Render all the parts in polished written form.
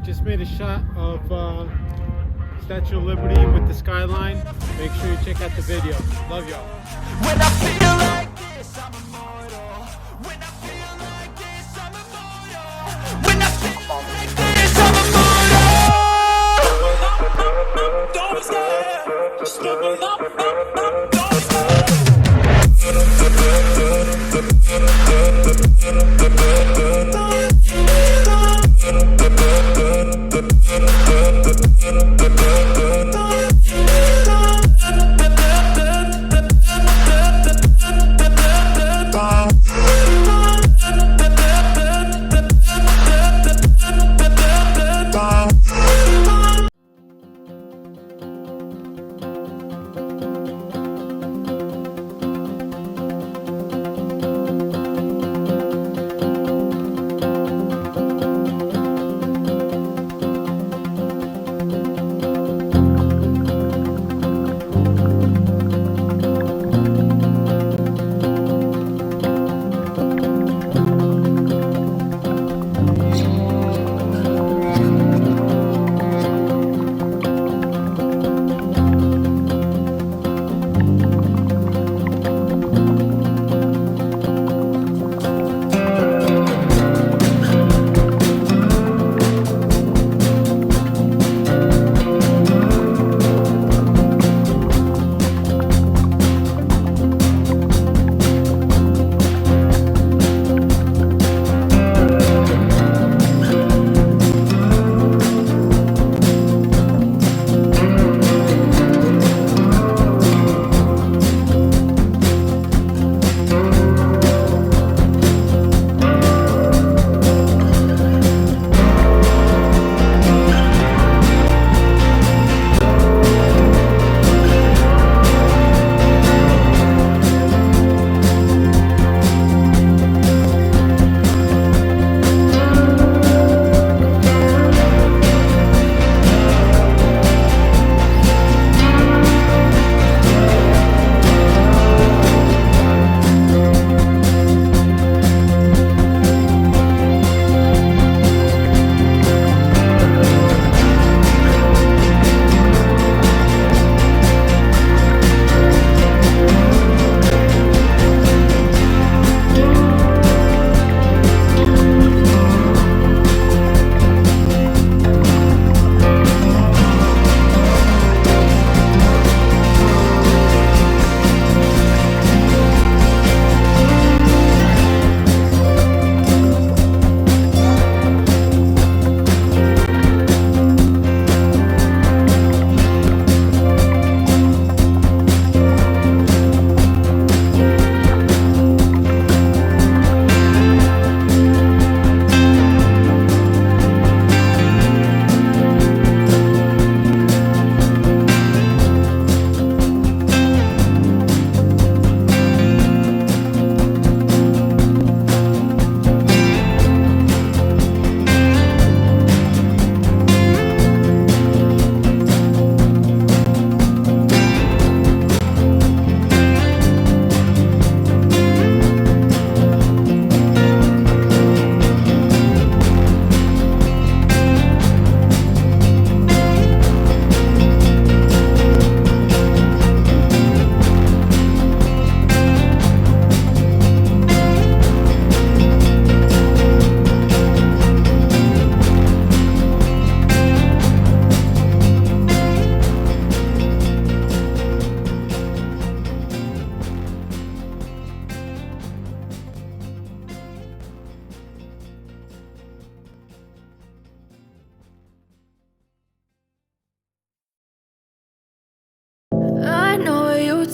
just made a shot of Statue of Liberty with the skyline. Make sure you check out the video. Love y'all. When I feel like this, I'm immortal. When I feel like this, I'm immortal. When I feel like this, I'm immortal. Don't be scared. Just give me up. Don't be scared.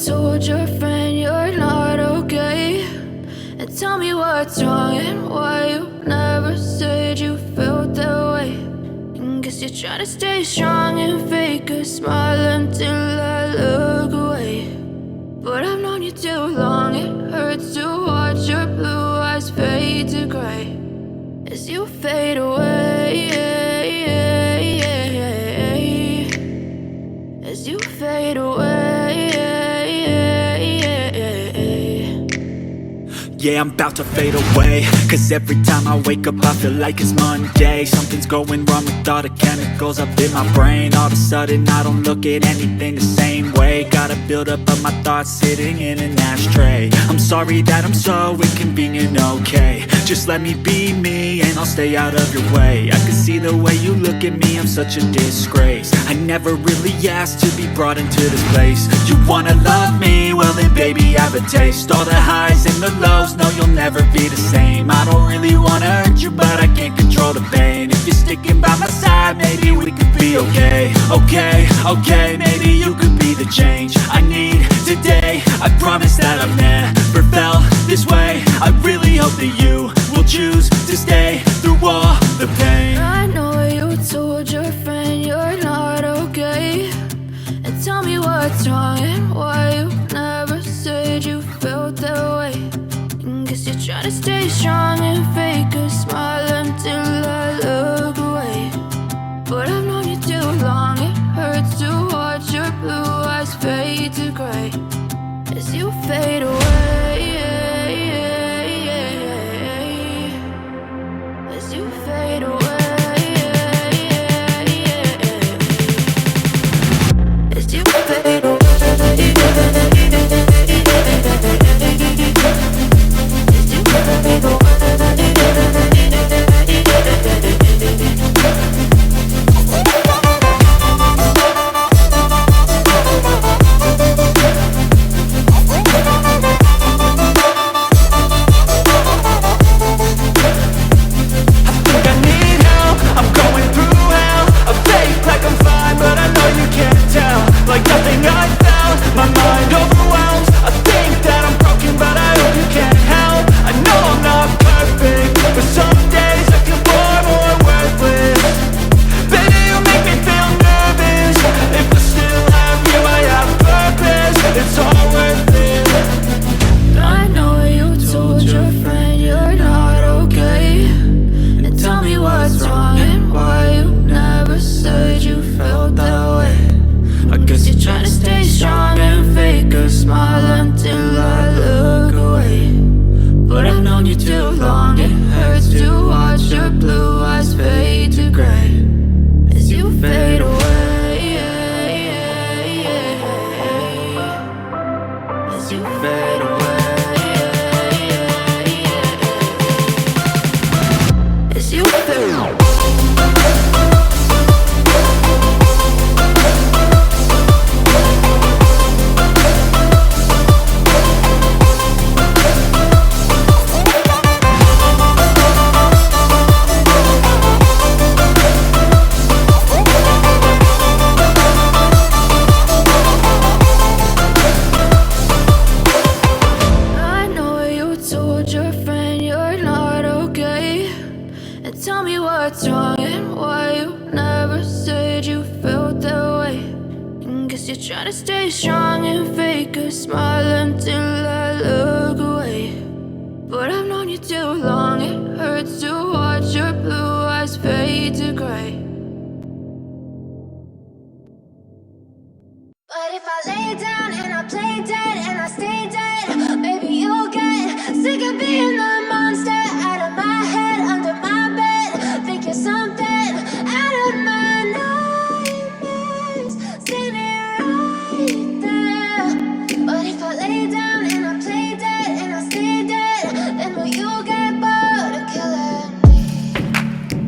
told your friend you're not okay, and tell me what's wrong and why you never said you felt that way. And guess you're trying to stay strong and fake a smile until I look away. But I've known you too long, it hurts to watch your blue eyes fade to gray as you fade away, as you fade away. Yeah, I'm about to fade away, cause every time I wake up I feel like it's Monday. Something's going wrong with all the chemicals up in my brain. All of a sudden I don't look at anything the same way. Got a buildup of my thoughts sitting in an ashtray. I'm sorry that I'm so inconvenient, okay. Just let me be me and I'll stay out of your way. I can see the way you look at me, I'm such a disgrace. I never really asked to be brought into this place. You wanna love me? Well then baby I have a taste. All the highs and the lows, no you'll never be the same. I don't really wanna hurt you but I can't control the pain. If you're sticking by my side maybe we could be okay. Okay, maybe you could be the change I need today. I promise that I've never felt this way. I really hope that you will choose to stay through all the pain. I know you told your friend you're not okay, and tell me what's wrong and why you never said you felt that way. Guess you're trying to stay strong and fake a smile until I look away. But I've known you too long, it hurts to watch your blue eyes fade to gray as you fade away. As you fade away. As you fade away.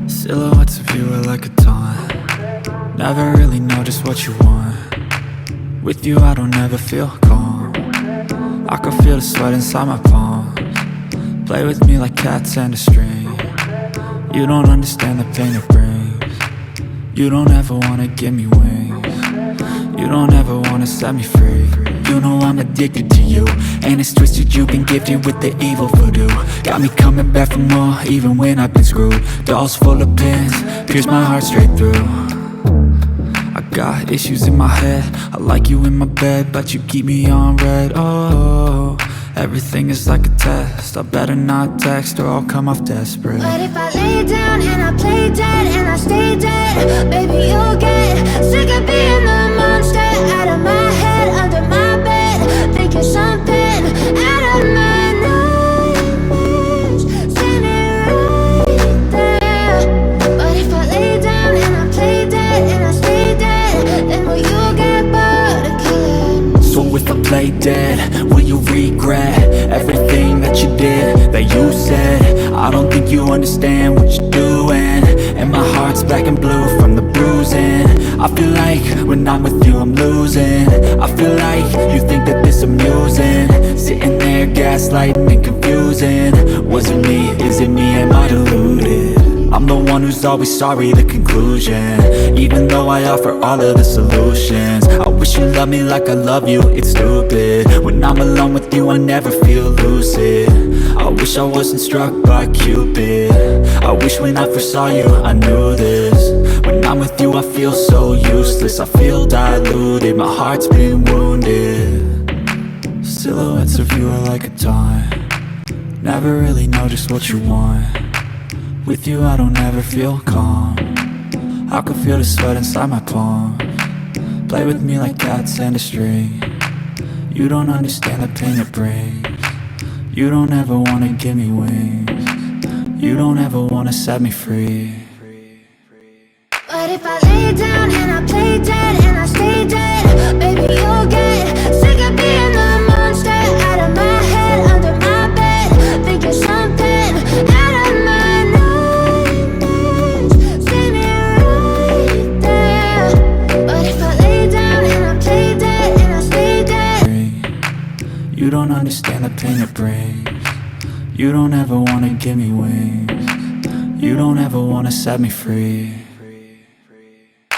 Silhouettes of you are like a taunt. Never really know just what you want. With you I don't ever feel calm. I can feel the sweat inside my palms. Play with me like cats and a string. You don't understand the pain it brings. You don't ever wanna give me wings. You don't ever wanna set me free. You know I'm addicted to you, and it's twisted, you've been gifted with the evil voodoo. Got me coming back for more, even when I've been screwed. Dolls full of pins, pierce my heart straight through. I got issues in my head, I like you in my bed, but you keep me on red. Oh, everything is like a test, I better not text or I'll come off desperate. But if I lay down and I play dead and I stay dead, baby you'll get sick of being the monster out of my head, under my bed, thinking something out of my nightmares. play dead? Will you regret everything that you did, that you said? I don't think you understand what you're doing, and my heart's black and blue from the bruising. I feel like when I'm with you I'm losing. I feel like you think that this amusing, sitting there gaslighting and confusing. Was it me? Is it me? Am I deluded? I'm the one who's always sorry, the conclusion, even though I offer all of the solutions. I wish you loved me like I love you, it's stupid. When I'm alone with you I never feel lucid. I wish I wasn't struck by Cupid. I wish when I first saw you I knew this. When I'm with you I feel so useless, I feel diluted, my heart's been wounded. Silhouettes of you are like a taunt, never really know just what you want. With you I don't ever feel calm, I can feel the sweat inside my palm. Play with me like cats and a string. You don't understand the pain it brings. You don't ever wanna give me wings. You don't ever wanna set me free. But if I lay down and I play dead and I stay dead, baby you'll get sick of being the monster out of my head, under my bed. Think you're something out of my nightmares. See me right there. But if I lay down and I play dead and I stay dead. You don't understand the pain it brings. You don't ever wanna give me wings. You don't ever wanna set me free.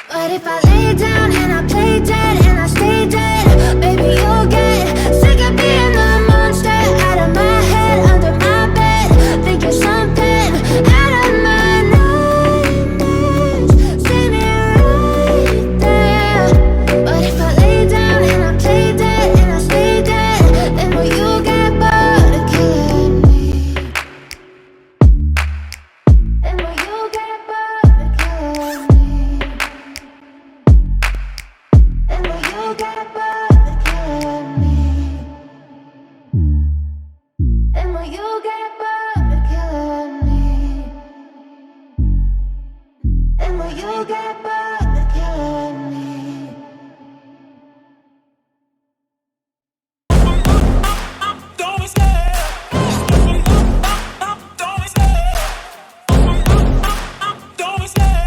But if I lay down and I play dead and I stay dead, baby you'll get sick of being the monster out of my head, under my bed. Think you're something out of my nightmares. See me right there. But if I lay down and I play dead and I stay dead, then will you get bored of killing me? Then will you get bored of killing me? And will you get bored of killing me? And will you get bored of killing me? And will you get bored of killing me? Don't be scared. Don't be scared. Don't be scared. Don't be scared.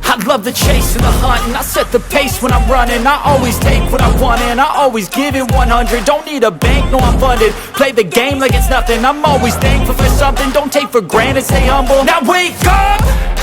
I love the chase and the hunt, and I set the pace when I'm running. I always take what I want and I always give it 100. Don't need a bank, no I'm funded. Play the game like it's nothing, I'm always thankful for something. Don't take for granted, stay humble. Now wake